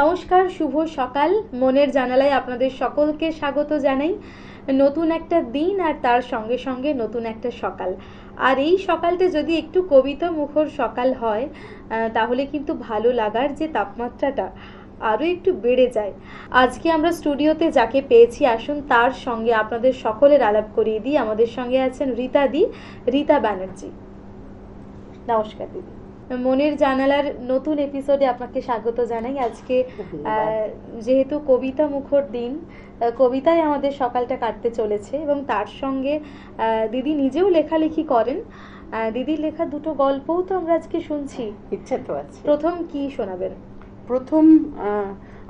নমস্কার, শুভ সকাল। মনের জানালায় আপনাদের সকলকে স্বাগত জানাই। নতুন একটা দিন আর তার সঙ্গে সঙ্গে নতুন একটা সকাল। আর এই সকালটা যদি একটু কবিতা মুখর সকাল হয় তাহলে কিন্তু ভালো লাগার যে তাপমাত্রাটা আরও একটু বেড়ে যায়। আজকে আমরা স্টুডিওতে যাকে পেয়েছি, আসুন তার সঙ্গে আপনাদের সকলের আলাপ করিয়ে দিই। আমাদের সঙ্গে আছেন রীতা ব্যানার্জি। নমস্কার দিদি। মনের জানালার নতুন এপিসোডে আপনাকে স্বাগত জানাই। আজকে যেহেতু কবিতা মুখর দিন, কবিতায় আমাদের সকালটা কাটতে চলেছে এবং তার সঙ্গে দিদি নিজেও লেখালেখি করেন। দিদির লেখা দুটো গল্পও তো আমরা আজকে শুনছি। ইচ্ছে তো আছে। প্রথম কি শোনাবেন? প্রথম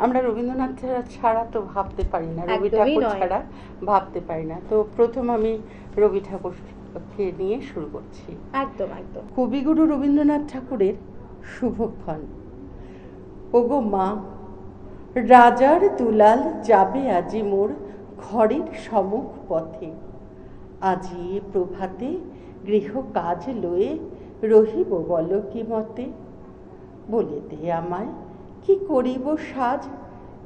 আমরা রবীন্দ্রনাথ ছাড়া তো ভাবতে পারি না, রবি ঠাকুর ছাড়া ভাবতে পারি না। তো প্রথম আমি রবি ঠাকুরকে নিয়ে শুরু করছি। একদম একদম। কবিগুরু রবীন্দ্রনাথ ঠাকুরের শুভক্ষণ। ওগো মা, রাজার দুলাল যাবে আজি মোর ঘরের সম্মুখ পথে। আজি প্রভাতে গৃহ কাজ লয়ে রহিব বল কি মতে। বলে দে আমায় কি করিব সাজ,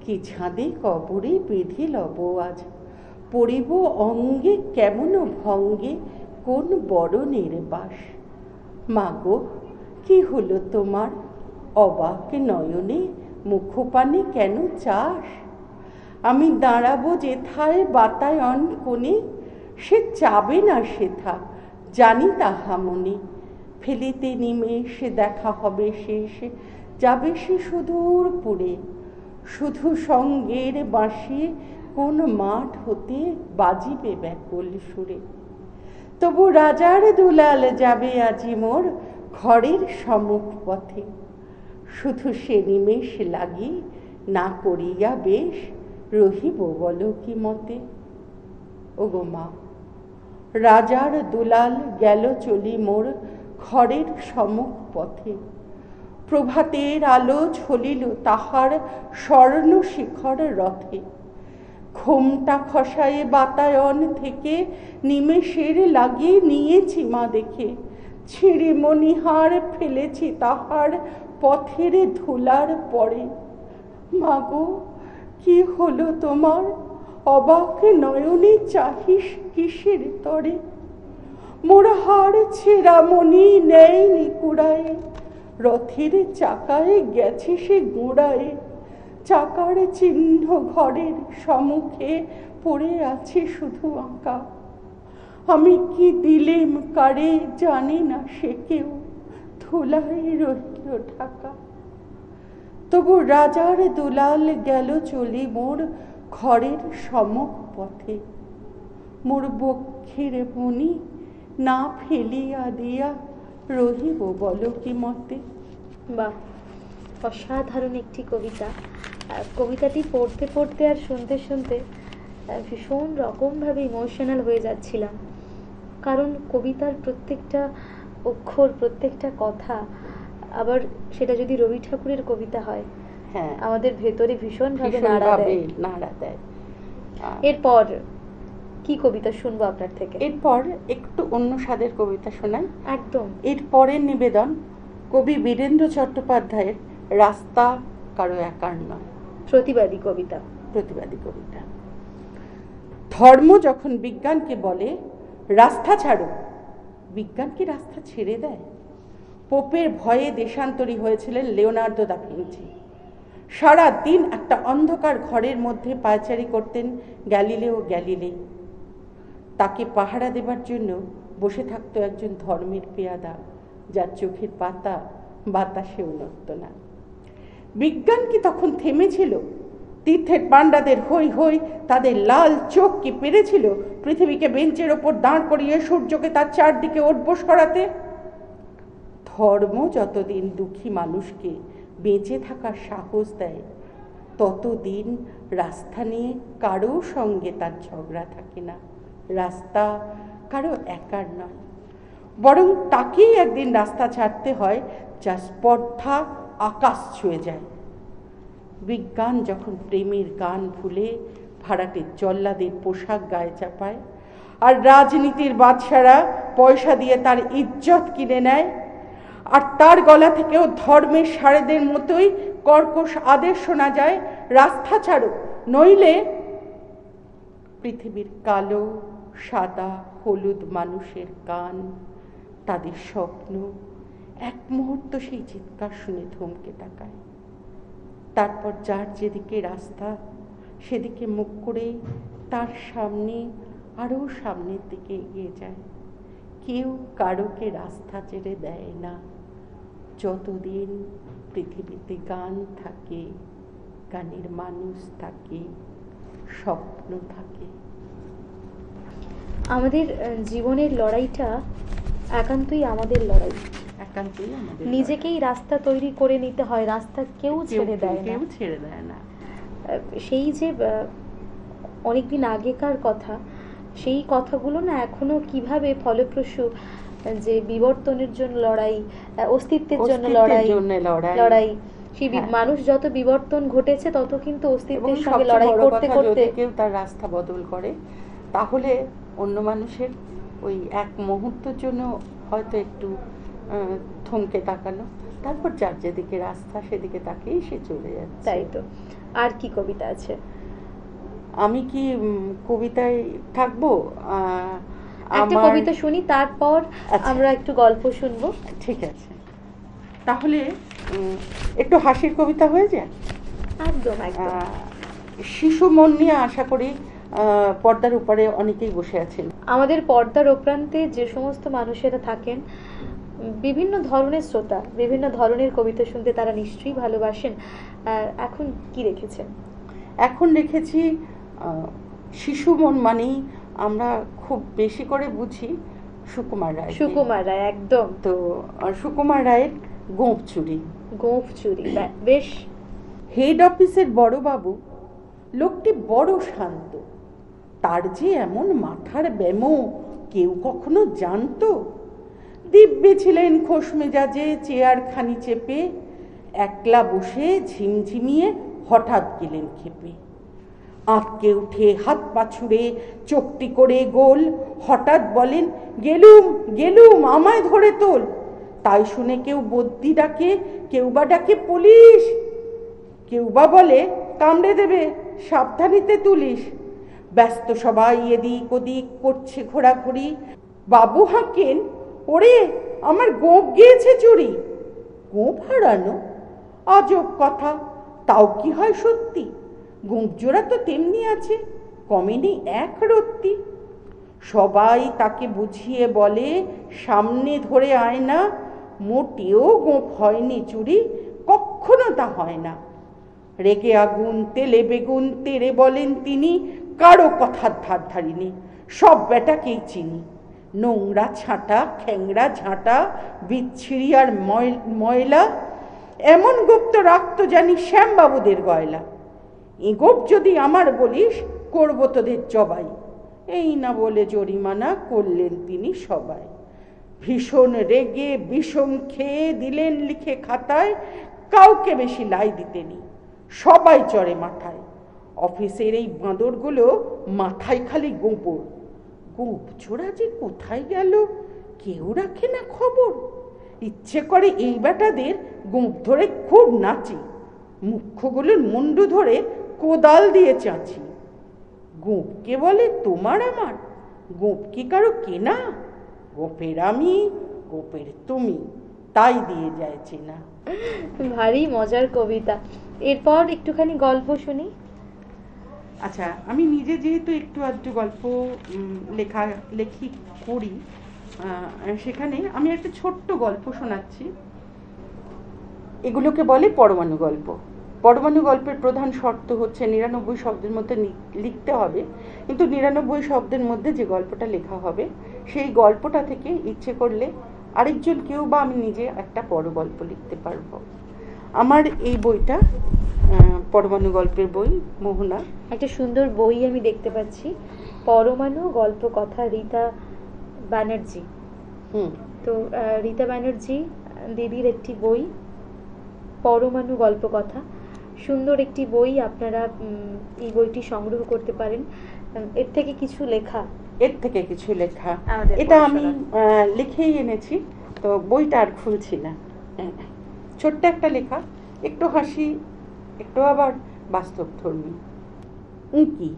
কি ছাদে কবরে বেঁধে লব আজ। পড়িব অঙ্গে কেমন ভঙ্গে কোন বরণের বাস। মাগো কি হলো তোমার, অবাক নয়নে মুখপানে কেন চাস। আমি দাঁড়াবো যেথায় বাতায়ন কোণে, সে চাবে না সেথা জানি তাহা মনে। ফেলিতে নিমেষ দেখা হবে শেষ, যাবে সে সুদূর পুরে। শুধু সঙ্গের বাঁশি কোন মাঠ হতে বাজিবে ব্যাকুল সুরে। তবু রাজার দুলাল যাবে আজি মোর ঘরের সম্মুখ পথে। শুধু সে নিমেষ লাগি না করিয়া বেশ রহিব বল কি মতে। ওগো মা, রাজার দুলাল গেল চলি মোর ঘরের সম্মুখ পথে। প্রভাতের আলো ঝলিল তাহার স্বর্ণ শিখর রথে। ঘোমটা খসায়ে বাতায়ন থেকে নিমেষের লাগি নিয়েছি মা দেখে। ছিঁড়ে মণিহার ফেলেছি তাহার পথের ধুলার পরে। মাগো কি হলো তোমার, অবাক নয়নে চাহিস কিসের তরে। মোর হার ছেঁড়া মণি নেয়নি কুড়ায়ে, রথের চাকায় গেছে সে গোড়ায়। চাকার চিহ্ন ঘরের সম্মুখে পড়ে আছে শুধু আঁকা। আমি কি দিলেম কারে জানে না সে কেউ, ধুলায় রহিল ঢাকা। তবু রাজার দুলাল গেল চলি মোর ঘরের সম্মুখ পথে। মোর বক্ষের মণি না ফেলিয়া দিয়া রহিব বল কি মতে। বাহ, অসাধারণ একটি কবিতা। কবিতাটি পড়তে পড়তে আর শুনতে শুনতে ভীষণ রকমভাবে ইমোশনাল হয়ে যাচ্ছিলাম। কারণ কবিতার প্রত্যেকটা অক্ষর, প্রত্যেকটা কথা, আবার সেটা যদি রবি ঠাকুরের কবিতা হয়, হ্যাঁ, আমাদের ভেতরে ভীষণভাবে নাড়া দেয়। এরপর কি কবিতা শুনবো আপনার থেকে? এরপর একটু অন্য স্বাদের কবিতা শোনাই। একদম। এরপরের নিবেদন কবি বীরেন্দ্র চট্টোপাধ্যায়ের রাস্তা কারো একার নয়। প্রতিবাদী কবিতা। ধর্ম যখন বিজ্ঞানকে বলে রাস্তা ছাড়ো, বিজ্ঞান কি রাস্তা ছেড়ে দেয়? পোপের ভয়ে দেশান্তরী হয়েছিলেন লিওনার্দো দা ভিঞ্চি। সারা দিন একটা অন্ধকার ঘরের মধ্যে পায়চারি করতেন গ্যালিলেও গ্যালিলেই। তাকে পাহারা দেবার জন্য বসে থাকতো একজন ধর্মের পেয়াদা, যার চোখের পাতা বাতাসেও নড়ত না। বিজ্ঞান কি তখন থেমেছিল? তীর্থের পাণ্ডাদের হই হই, তাদের লাল চোখ কি পেরেছিল পৃথিবীকে বেঞ্চের ওপর দাঁড় করিয়ে সূর্যকে তার চারদিকে ওঠবোস করাতে? ধর্ম যতদিন দুঃখী মানুষকে বেঁচে থাকার সাহস দেয়, ততদিন রাস্তা নিয়ে কারো সঙ্গে তার ঝগড়া থাকে না। রাস্তা কারো একার নয়, বরং তাকেই একদিন রাস্তা ছাড়তে হয় যা স্পর্ধা আকাশ ছুঁয়ে যায়। বিজ্ঞান যখন প্রেমের গান ভুলে ভাড়াটের জল্লাদের পোশাক গায়ে চাপায়, আর রাজনীতির বাদশারা পয়সা দিয়ে তার ইজ্জত কিনে নেয়, আর তার গলা থেকেও ধর্মের সারেদের মতোই কর্কশ আদেশ শোনা যায়, রাস্তা ছাড়ো, নইলে পৃথিবীর কালো, সাদা, হলুদ মানুষের কান, তাদের স্বপ্ন এক মুহূর্ত সেই চিৎকার শুনে থমকে তাকায়। তারপর যার যেদিকে রাস্তা সেদিকে মুখ করে তার সামনে আরো সামনের দিকে এগিয়ে যায়। কেউ কারোকে রাস্তা ছেড়ে দেয় না। যতদিন পৃথিবীতে গান থাকে, গানের মানুষ থাকে, স্বপ্ন থাকে। আমাদের জীবনের লড়াইটা একান্তই আমাদের লড়াই। একান্তই আমাদের নিজেকেই রাস্তা তৈরি করে নিতে হয়, রাস্তা কেউ ছেড়ে দেয় না। কেউ ছেড়ে দেয় না। সেই যে অনেকদিন আগেকার কথা, সেই কথাগুলো না এখনো কিভাবে ফলপ্রসূ, যে বিবর্তনের জন্য লড়াই, অস্তিত্বের জন্য লড়াই, সেই মানুষ যত বিবর্তন ঘটেছে তত কিন্তু অস্তিত্বের সঙ্গে লড়াই করতে করতে কেউ তার রাস্তা বদল করে, তাহলে অন্য মানুষের ওই এক মুহূর্তের জন্য হয়তো একটু থমকে তাকানো, তারপর যার যেদিকে রাস্তা সেদিকে তাকিয়ে সে চলে যাচ্ছে। তাই তো। আর কি কবিতা আছে? আমি কি কবিতায় থাকবো? একটা কবিতা শুনি, তারপর আমরা একটু গল্প শুনবো। ঠিক আছে, তাহলে একটু হাসির কবিতা হয়ে যায়। একদম একদম। শিশু মন নিয়ে আশা করি পর্দার উপরে অনেকেই বসে আছেন। আমাদের পর্দার ওপ্রান্তে যে সমস্ত মানুষেরা থাকেন, বিভিন্ন ধরনের শ্রোতা, বিভিন্ন ধরনের কবিতা শুনতে তারা নিশ্চয়ই ভালোবাসেন। এখন কি রেখেছেন? এখন রেখেছি শিশু মন মানেই আমরা খুব বেশি করে বুঝি সুকুমার রায়। সুকুমার রায়, একদম। তো সুকুমার রায়ের গোঁফ চুরি। গোঁফ চুরি বেশ। হেড অফিসের বড়বাবু লোকটি বড় শান্ত, তার যে এমন মাথার ব্যামো কেউ কখনো জানতো? দিব্যি ছিলেন খোশ মেজাজে, চেয়ার খানি চেপে, একলা বসে ঝিমঝিমিয়ে হঠাৎ গেলেন খেপে। আঁতকে উঠে হাত পা ছুড়ে চোখটি করে গোল, হঠাৎ বলেন, গেলুম গেলুম আমায় ধরে তোল। তাই শুনে কেউ বদ্যি ডাকে, কেউ বা ডাকে পুলিশ, কেউ বা বলে কামড়ে দেবে সাবধানিতে তুলিস। ব্যস্ত সবাই এদিক ওদিক করছে ঘোরাঘুরি। বাবু হাঁকেন, ওরে আমার গোঁফ গিয়েছে চুরি। গোঁফ হারানো? আজব কথা, তাও কি হয় সত্যি? গোঁফ জোড়া তো তেমনি আছে, কমেনি এক রত্তি। সবাই তাকে বুঝিয়ে বলে, সামনে ধরে আয় না, মোটেও গোঁফ হয়নি চুরি, কখনো তা হয় না। রেগে আগুন তেলে বেগুন তেরে বলেন তিনি, কারো কথার ধার ধারিনি, সব বেটাকেই চিনি। নোংরা ছাঁটা, খ্যাংরা ঝাঁটা, বিচ্ছিরি আর ময়লা, এমন গুপ্ত রাখতো জানি শ্যামবাবুদের গয়লা। এ গোপ যদি আমার বলিস, করব তোদের জবাই। এই না বলে জরিমানা করলেন তিনি সবাই। ভীষণ রেগে বিষম খেয়ে দিলেন লিখে খাতায়, কাউকে বেশি লাই দিতেনি, সবাই চড়ে মাথায়। অফিসের এই বাঁদরগুলো মাথায় খালি গোবর, গোপ ছোড়া যে কোথায় গেল কেউ রাখে না খবর। ইচ্ছে করে এই বেটাদের গোপ ধরে খুব নাচি, মুখ্যগুলোর মুন্ডু ধরে কোদাল দিয়ে চাঁচি। গোপকে বলে তোমার আমার, গোপ কি কারো কেনা? গোপের আমি, গোপের তুমি, তাই দিয়ে যায় চেনা। ভারী মজার কবিতা। এরপর একটুখানি গল্প শুনি। আচ্ছা, আমি নিজে যেহেতু একটু আধটু গল্প লেখি করি, সেখানে আমি একটা ছোট্ট গল্প শোনাচ্ছি। এগুলোকে বলে পরমাণু গল্প। পরমাণু গল্পের প্রধান শর্ত হচ্ছে 99 শব্দের মধ্যে লিখতে হবে, কিন্তু 99 শব্দের মধ্যে যে গল্পটা লেখা হবে সেই গল্পটা থেকে ইচ্ছে করলে আরেকজন কেউ বা আমি নিজে একটা বড় গল্প লিখতে পারবো। আমার এই বইটা পরমাণু গল্পের বই, মোহনা। একটা সুন্দর বই আমি দেখতে পাচ্ছি, পরমাণু গল্প কথা, রীতা ব্যানার্জি। তো রীতা ব্যানার্জি দিদির একটি বই, পরমাণু গল্প কথা, সুন্দর একটি বই। আপনারা এই বইটি সংগ্রহ করতে পারেন। এর থেকে কিছু লেখা, এটা আমি লিখেই এনেছি, তো বইটা আর খুলছি না। ছোট্ট একটা লেখা, একটু হাসি, একটু আবার বাস্তবধর্মী। কি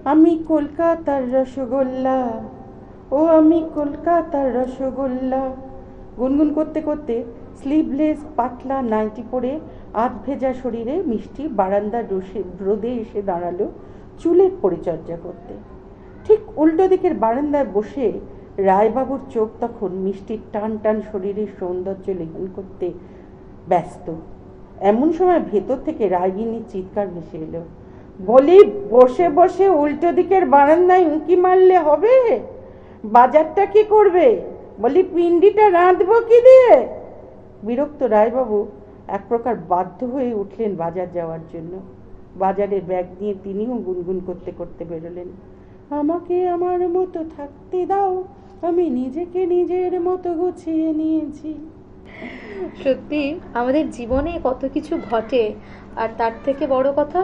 আমি কলকাতার রসগোল্লা, ও আমি কলকাতার রসগোল্লা, গুনগুন করতে করতে স্লিভলেস পাতলা নাইটি পরে আধ ভেজা শরীরে মিষ্টি বারান্দার রোদে এসে দাঁড়ালো চুলের পরিচর্যা করতে। ঠিক উল্টো দিকের বারান্দায় বসে রায়বাবুর চোখ তখন মিষ্টির টান টান শরীরের সৌন্দর্য লেখন করতে ব্যস্ত। এমন সময় ভেতর থেকে রায়গিনীর চিৎকার ভেসে এলো, বলি বসে বসে উল্টো দিকের বারান্দায় উঁকি মারলে হবে? বাজারটা কি করবে? বলি পিন্ডিটা রাঁধবো কি দিয়ে? বিরক্ত রায়বাবু এক প্রকার বাধ্য হয়ে উঠলেন বাজার যাওয়ার জন্য। বাজারের ব্যাগ নিয়ে তিনিও গুনগুন করতে করতে বেরোলেন, আমাকে আমার মতো থাকতে দাও, আমি নিজেকে নিজের মতো গুছিয়ে নিয়েছি। সত্যি আমাদের জীবনে কত কিছু ঘটে, আর তার থেকে বড় কথা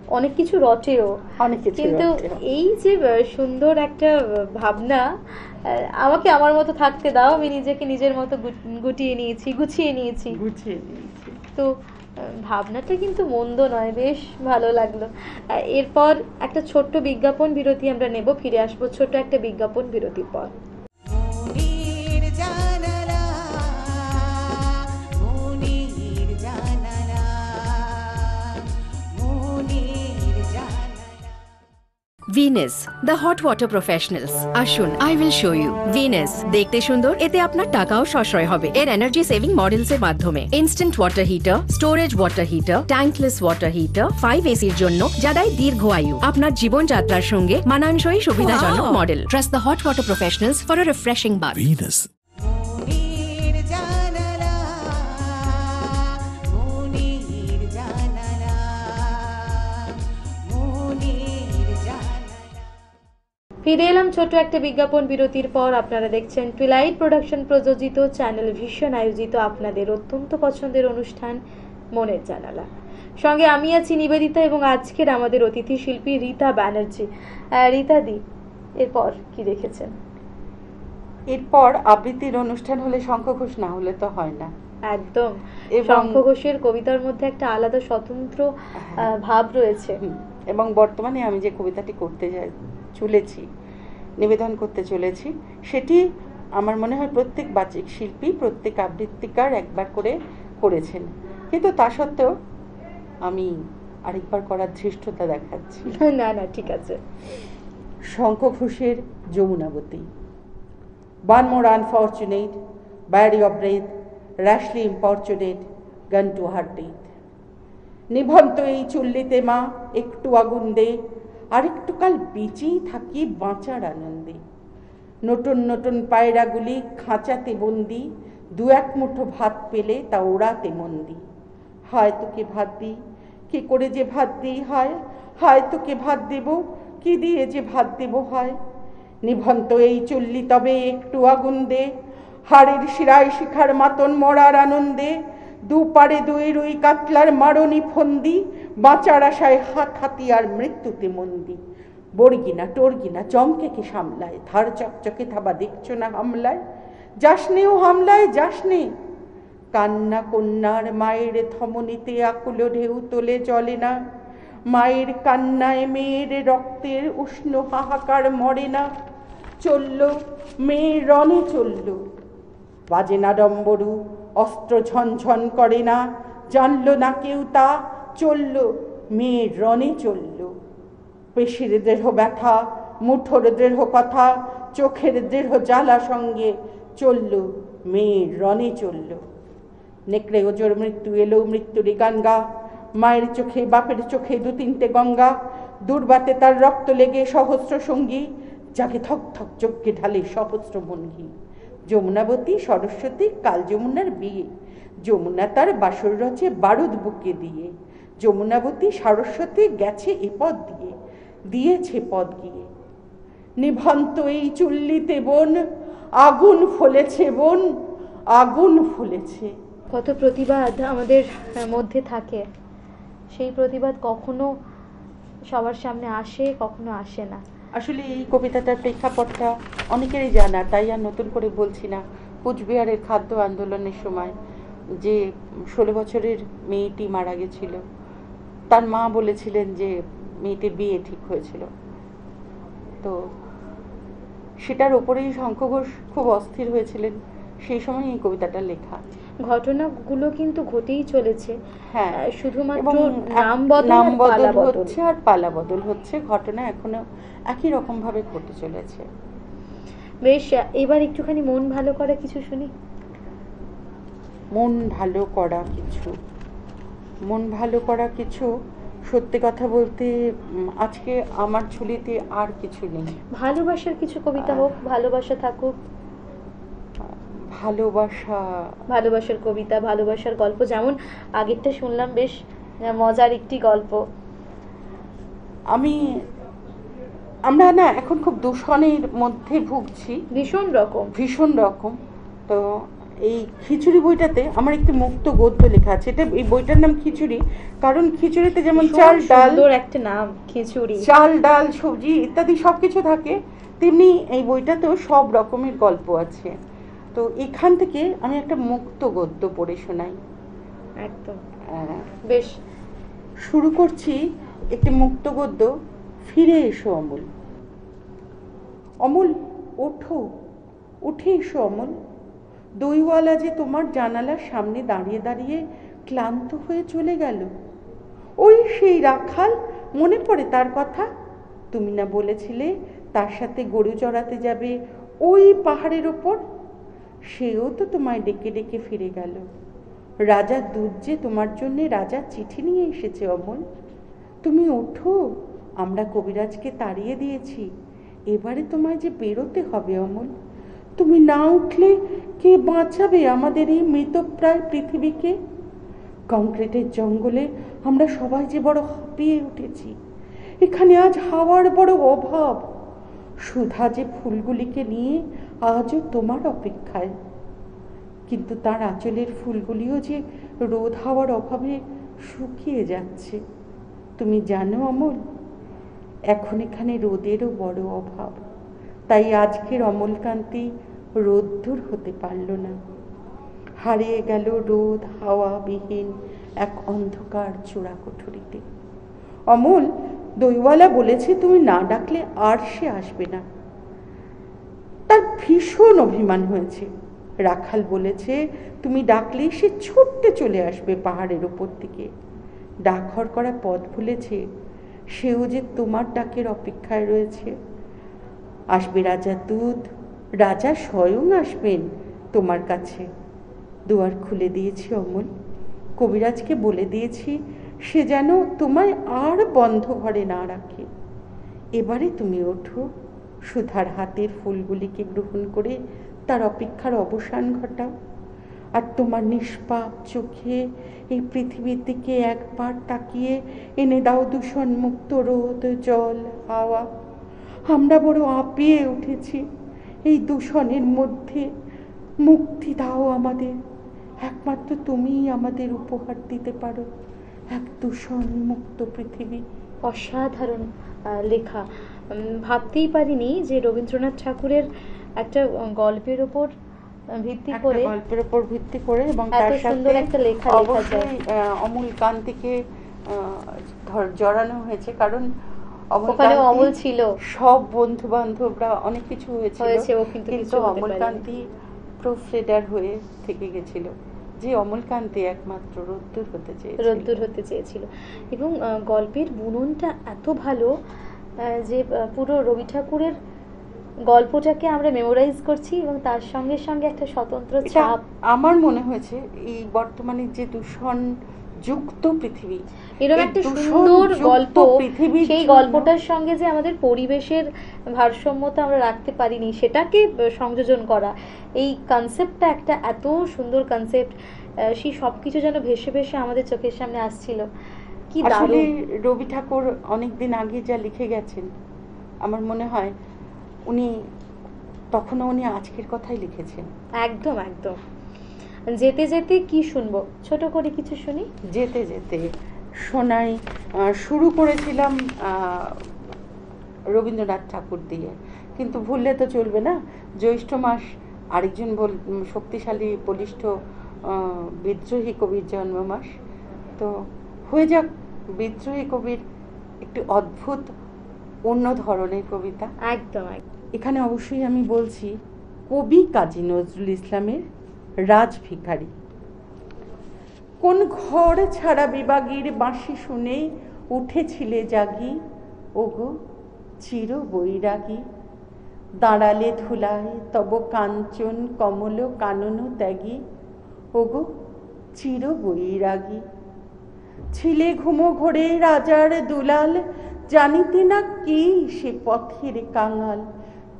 অনেক কিছু রটেও। অনেক কিছু কিন্তু রটেও। এই যে সুন্দর একটা ভাবনা, আমাকে আমার মতো থাকতে দাও, আমি নিজেকে নিজের মতো গুছিয়ে নিয়েছি। গুছিয়ে নিয়েছি। তো ভাবনাটা কিন্তু মন্দ নয়, বেশ ভালো লাগলো। এরপর একটা ছোট্ট বিজ্ঞাপন বিরতি আমরা নেব, ফিরে আসবো ছোট্ট একটা বিজ্ঞাপন বিরতির পর। মনের জানালা, মনের জানালা, মনের জানালা। Venus the hot water professionals. আসুন, I will show you. Venus দেখতে সুন্দর, এতে আপনার টাকাও সাশ্রয় হবে। এর এনার্জি সেভিং মডেলস এর মাধ্যমে instant water heater, storage water heater, tankless water heater, 5 এসির জন্য যা দেয় দীর্ঘ আয়ু। আপনার জীবনযাত্রার সঙ্গে মানানসই সুবিধাজনক model. Trust the hot water professionals for a refreshing bath. Venus. মনের জানালা, মনের জানালা, মনের জানালা। ফিরে এলাম ছোট একটা বিজ্ঞাপন বিরতির পর। আপনারা দেখছেন টুইলাইট প্রোডাকশন প্রযোজিত, চ্যানেল ভিশন আয়োজিত আপনাদের অত্যন্ত পছন্দের অনুষ্ঠান মনের জানালা। সঙ্গে আমি আছি নিবেদিতা এবং আজকের আমাদের অতিথি শিল্পী রীতা ব্যানার্জি। রীতা দি, এরপর কি দেখেছেন? এরপর আবৃত্তির অনুষ্ঠান হলে শঙ্খ ঘোষ না হলে তো হয় না। একদম, এবং- শঙ্খ ঘোষের কবিতার মধ্যে একটা আলাদা স্বতন্ত্র ভাব রয়েছে। এবং বর্তমানে আমি যে কবিতাটি করতে চলেছি, নিবেদন করতে চলেছি, সেটি আমার মনে হয় প্রত্যেক বাচিক শিল্পী, প্রত্যেক আবৃত্তিকার একবার করে করেছেন, কিন্তু তা সত্ত্বেও আমি আরেকবার করার ধৃষ্টতা দেখাচ্ছি। না না, ঠিক আছে। শঙ্খ ঘোষের Jamunabati. One more unfortunate, body of breath, rashly importunate, gun to her teeth. নিভন্ত এই চুল্লিতে মা একটু আগুন দে, আর একটু কাল বেঁচেই থাকি বাঁচার আনন্দে। নতুন নতুন পায়রাগুলি খাঁচাতে বন্দি, দু এক মুঠো ভাত পেলে তা ওড়াতে মন্দি। হায় তোকে ভাত দিই, কি করে যে ভাত দিই, হায় হায় তোকে ভাত দেব, কি দিয়ে যে ভাত দেব, হয় নিভন্ত এই চুল্লি তবে একটু আগুন দে, হাড়ের শিরায় শিখার মাতন মরার আনন্দে, দুপারে দুই রুই কাতলার মারণি ফন্দি, বাঁচার আশায় হাত হাতিয়ার মৃত্যুতে মন্দি। বর্গিনা টর্গিনা চমকেকে সামলায়, ধার চকচকে থাবা দেখছো না হামলায়, যাসনে ও হামলায় যাসনে। কান্না কন্যার মায়ের ধমনীতে আকুল ঢেউ তোলে চলে না, মায়ের কান্নায় মেয়ের রক্তের উষ্ণ হাহাকার মরে না। চলল মেয়ের রণে চলল, বাজে না ডম্বরু, অস্ত্র ঝনঝন করে না, জানল না কেউ তা, চলল মেয়ের রণে চলল। পেশির দৃঢ় ব্যথা, মুঠোর দৃঢ় কথা, চোখের দৃঢ় জ্বালা সঙ্গে চলল মেয়ের রণে চলল। নেকড়ে ওজোর মৃত্যু এলো মৃত্যুরই গান গা, মায়ের চোখে বাপের চোখে দু তিনটে গঙ্গা, দুর্বাতে তার রক্ত লেগে সহস্র সঙ্গী, যাকে থক থক যজ্ঞে ঢালে সহস্র মনঘি। যমুনাবতী সরস্বতী কাল যমুনার বিয়ে, যমুনা তার বাসর রচে বারুদ বুকে দিয়ে। যমুনাবতী সরস্বতী গেছে এ পথ দিয়ে, দিয়েছে পথ গিয়ে। নিভন্ত এই চুল্লিতে বোন, আগুন ফলেছে বোন, আগুন ফলেছে। কত প্রতিবাদ আমাদের মধ্যে থাকে, সেই প্রতিবাদ কখনো সবার সামনে আসে, কখনো আসে না। আসলে এই কবিতাটার প্রেক্ষাপটটা অনেকেরই জানা, তাই আর নতুন করে বলছি না। কুচবিহারের খাদ্য আন্দোলনের সময় যে 16 বছরের মেয়েটি মারা গেছিল, তার মা বলেছিলেন যে মেয়েটির বিয়ে ঠিক হয়েছিল। তো সেটার ওপরেই শঙ্খ ঘোষ খুব অস্থির হয়েছিলেন, সেই সময় এই কবিতাটা লেখা। ঘটনাগুলো কিন্তু ঘটেই চলেছে। হ্যাঁ, শুধুমাত্র এবং নাম বদল নাম আর পালা বদল বদল। হচ্ছে আর পালা বদল হচ্ছে, ঘটনা এখনো একই রকম ভাবে ঘটে চলেছে। বেশ, এবার একটুখানি মন ভালো করা কিছু শুনি। মন ভালো করা কিছু, মন ভালো করা কিছু, সত্যি কথা বলতে আজকে আমার ঝুলিতে আর কিছু নেই। ভালোবাসার কিছু কবিতা হোক, ভালোবাসা থাকুক, ভালোবাসা, ভালোবাসার কবিতা, ভালোবাসার গল্প। যেমন আগেরটা শুনলাম, বেশ মজার একটি গল্প। আমরা না এখন খুব দূষণের মধ্যে ভুগছি, ভীষণ রকম। তো এই খিচুড়ি বইটাতে আমার একটি মুক্ত গদ্য লেখা আছে। এটা, এই বইটার নাম খিচুড়ি, কারণ খিচুড়িতে যেমন চাল ডাল, সুন্দর একটা নাম খিচুড়ি, চাল ডাল সবজি ইত্যাদি সবকিছু থাকে, তেমনি এই বইটাতেও সব রকমের গল্প আছে। তো এখান থেকে আমি একটা মুক্ত গদ্য পড়ে শোনাই। একদম বেশ, শুরু করছি একটি মুক্ত গদ্য। ফিরে এসো অমল, অমল ওঠো, উঠে এসো অমল। দইওয়ালা যে তোমার জানালার সামনে দাঁড়িয়ে দাঁড়িয়ে ক্লান্ত হয়ে চলে গেল। ওই সেই রাখাল, মনে পড়ে তার কথা? তুমি না বলেছিলে তার সাথে গরু চড়াতে যাবে ওই পাহাড়ের ওপর? সেও তো তোমায় ডেকে ডেকে ফিরে গেল। রাজার দূত যে তোমার জন্যে রাজার চিঠি নিয়ে এসেছে অমল। তুমি ওঠো, আমরা কবিরাজকে তাড়িয়ে দিয়েছি, এবারে তোমায় যে বেরোতে হবে অমল। তুমি না উঠলে কে বাঁচাবে আমাদের এই মৃতপ্রায় পৃথিবীকে? কংক্রিটের জঙ্গলে আমরা সবাই যে বড় হাঁপিয়ে উঠেছি। এখানে আজ হাওয়ার বড় অভাব। সুধা যে ফুলগুলিকে নিয়ে আজও তোমার অপেক্ষায়, কিন্তু তার আঁচলের ফুলগুলিও যে রোদ হাওয়ার অভাবে শুকিয়ে যাচ্ছে। তুমি জানো অমল, এখন এখানে রোদেরও বড় অভাব। তাই আজকের অমলকান্তি রোদ্দুর হতে পারল না। হারিয়ে গেল রোদ হাওয়া বিহীন এক অন্ধকার চূড়া কুঠুরিতে। অমল, দইওয়ালা বলেছে তুমি না ডাকলে আর সে আসবে না। তার ভীষণ অভিমান হয়েছে। রাখাল বলেছে তুমি ডাকলেই সে ছুটতে চলে আসবে পাহাড়ের ওপর থেকে। ডাকঘর করা পথ ভুলেছে, সেও যে তোমার ডাকের অপেক্ষায় রয়েছে। আসবে রাজার দূত, রাজা স্বয়ং আসবেন তোমার কাছে। দুয়ার খুলে দিয়েছি অমল, কবিরাজকে বলে দিয়েছি সে যেন তোমায় আর বন্ধ ঘরে না রাখে। এবারে তুমি ওঠো, সুধার হাতের ফুলগুলিকে গ্রহণ করে তার অপেক্ষার অবসান ঘটাও। আর তোমার নিষ্পাপ চোখে এই পৃথিবীর দিকে একবার তাকিয়ে এনে দাও দূষণ মুক্ত রোদ জল হাওয়া। আমরা বড় আপিয়ে উঠেছি এই দূষণের মধ্যে, মুক্তি দাও আমাদের। একমাত্র তুমিই আমাদের উপহার দিতে পারো এক দূষণ মুক্ত পৃথিবী। অসাধারণ লেখা। ভাবতেই পারিনি যে রবীন্দ্রনাথ ঠাকুরের একটা গল্পের ওপর ভিত্তি করে এবং তার সাথে একটা লেখা অবশ্যই অমূলকান্তিকে জড়ানো হয়েছে, কারণ ওখানে অমল ছিল, সব বন্ধু বান্ধবরা অনেক কিছু হয়েছে, কিন্তু অমলকান্তি প্রুফ রিডার হয়ে থেকে গেছিল, যে অমলকান্তি একমাত্র রোদ্দুর হতে চেয়েছিল। এবং গল্পের বুননটা এত ভালো যে পুরো রবি ঠাকুরের গল্পটাকে আমরা মেমোরাইজ করছি এবং তার সঙ্গে সঙ্গে একটা স্বতন্ত্র ছাপ। আমার মনে হয়েছে এই বর্তমানে যে দূষণ যুক্ত পৃথিবী, এরকম একটা সুন্দর গল্প, সেই গল্পটার সঙ্গে যে আমাদের পরিবেশের ভারসাম্যতা আমরা রাখতে পারিনি সেটাকে সংযোজন করা, এই কনসেপ্টটা একটা এত সুন্দর কনসেপ্ট, সেই সবকিছু যেন ভেসে ভেসে আমাদের চোখের সামনে আসছিল। কি আসলে রবি ঠাকুর অনেকদিন আগে যা লিখে গেছেন, আমার মনে হয় তখনও উনি আজকের কথাই লিখেছেন। একদম একদম। যেতে যেতে কি শুনবো, ছোট করে কিছু শুনি। যেতে যেতে শোনাই, শুরু করেছিলাম রবীন্দ্রনাথ ঠাকুর দিয়ে, কিন্তু ভুললে তো চলবে না। জ্যৈষ্ঠ মাস, আরেকজন শক্তিশালী বলিষ্ঠ বিদ্রোহী কবির জন্ম মাস। তো হয়ে যাক বিদ্রোহী কবির একটি অদ্ভুত অন্য ধরনের কবিতা। একদম একদম। এখানে অবশ্যই আমি বলছি কবি কাজী নজরুল ইসলামের রাজভিখারি। কোন ঘর ছাড়া বিবাগীর বাঁশি শুনে উঠেছিলে জাগি, ওগো চির বৈরাগী। দাঁড়ালে ধুলায় তব কাঞ্চন কমল কানন ত্যাগী, ওগো চির বৈরাগী। ছিলে ঘুমো ঘোরে রাজার দুলাল, জানিতে না কি সে পথের কাঙাল।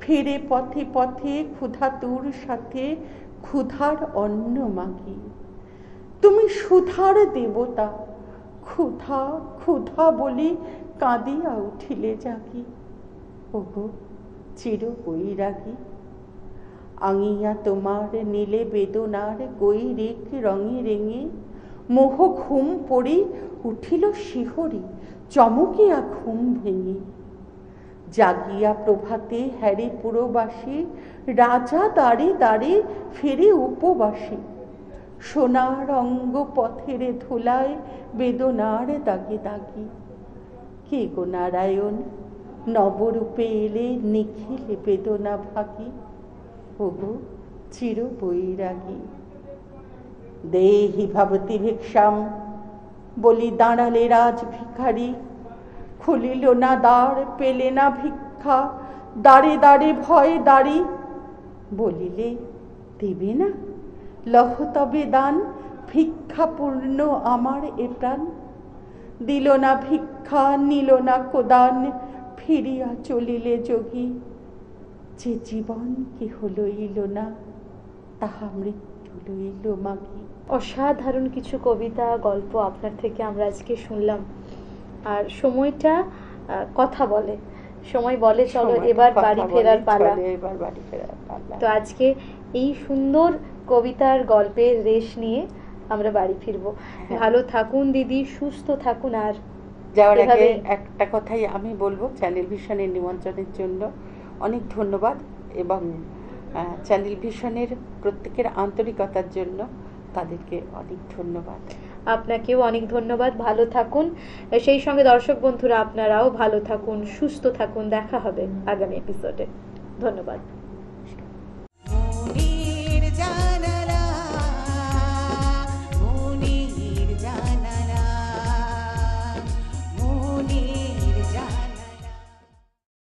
ফেরে পথে পথে ক্ষুধাতুর সাথে ক্ষুধার অন্ন মাগি। তুমি সুধার দেবতা, ক্ষুধা ক্ষুধা বলে কাঁদিয়া উঠিলে জাগি, ওগো চির বৈরাগী। আঙিয়া তোমার নীলে বেদনার গৈরিক রঙে রেঙে, মোহ ঘুম পড়ি উঠিল শিহরি চমকিয়া ঘুম ভেঙে। জাগিয়া প্রভাতে হ্যারে পুরবাসী, রাজা দাঁড়ে দাঁড়ে ফেরে উপবাসী। সোনার অঙ্গ পথের ধুলায় বেদনার দাগে দাগি। কে গো নারায়ণ নবরূপে এলে নিখিল বেদনা ভাগি, ওগো চির বৈরাগী। দেহি ভবতি ভিক্ষাম বলি দাঁড়ালে রাজ ভিখারি। খুলিল না দ্বার পেলে না ভিক্ষা, দাঁড়ে দাঁড়ে ভয় দাঁড়ি। বলিলে দেবে না, লহ তবে দান, ভিক্ষা পূর্ণ আমার এ প্রাণ। দিল না ভিক্ষা নিল না কোদান, ফিরিয়া চলিলে যোগী। যে জীবন কেহ লইল না, তাহা মৃত্যু লইল মাগি। অসাধারণ কিছু কবিতা গল্প আপনার থেকে আমরা আজকে শুনলাম। আর সময়টা কথা বলে, সময় বলে চলো এবার বাড়ি ফেরার পালা। এবার বাড়ি ফেরার পালা। তো আজকে এই সুন্দর কবিতার গল্পের রেশ নিয়ে আমরা বাড়ি ফিরবো। ভালো থাকুন দিদি, সুস্থ থাকুন। আর যাওয়ার আগে এভাবেই- একটা কথাই আমি বলবো, চ্যানেল ভিশনের নিমন্ত্রণের জন্য অনেক ধন্যবাদ, এবং চ্যানেল ভিশনের প্রত্যেকের আন্তরিকতার জন্য তাদেরকে অনেক ধন্যবাদ। আপনাকেও অনেক ধন্যবাদ। ভালো থাকুন, সেই সঙ্গে দর্শক বন্ধুরা আপনারাও ভালো থাকুন, সুস্থ থাকুন। দেখা হবে আগামী এপিসোডে। ধন্যবাদ। মনের জানালা